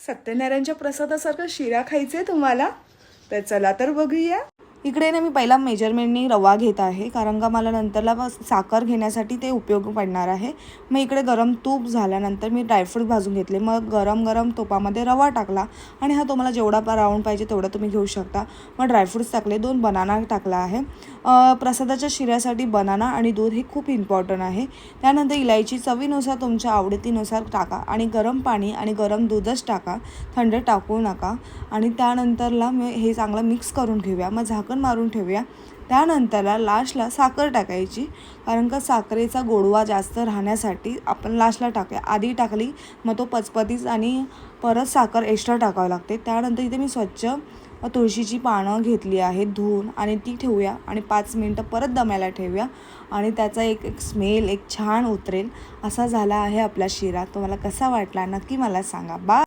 सत्यनारायणच्या प्रसादासारखा शिरा खायचा आहे तुम्हाला? तर चला तर बघूया. इकडे ना मी पहिला मेजरमेंटनी रवा घेत आहे, कारण का मला नंतरला साखर घेण्यासाठी ते उपयोग पडणार आहे. मग इकडे गरम तूप झाल्यानंतर मी ड्रायफ्रूट भाजून घेतले. मग गरम गरम तुपामध्ये रवा टाकला आणि हा तुम्हाला जेवढा राऊंड पाहिजे तेवढा तुम्ही घेऊ शकता. मग ड्रायफ्रूट्स टाकले, 2 बनाना टाकला आहे. प्रसादाच्या शिऱ्यासाठी बनाना आणि दूध हे खूप इम्पॉर्टंट आहे. त्यानंतर इलायची चवीनुसार तुमच्या आवडतीनुसार टाका आणि गरम पाणी आणि गरम दूधच टाका, थंड टाकू नका. आणि त्यानंतरला हे चांगलं मिक्स करून घेऊया. मग झाकण मारून ठेवूया. त्यानंतरला लास्टला साखर टाकायची, कारण का साखरेचा गोडवा जास्त राहण्यासाठी आपण लास्टला टाकूया. आधी टाकली मग तो पचपतीच आणि परत साखर एक्स्ट्रा टाकावं लागते. त्यानंतर इथे मी स्वच्छ तुळशीची पानं घेतली आहेत धुवून आणि ती ठेवूया आणि 5 मिनटं परत दमायला ठेवूया आणि त्याचा एक स्मेल छान उतरेल. असा झाला आहे आपला शिरा. तुम्हाला कसा वाटला नक्की मला सांगा. बाय.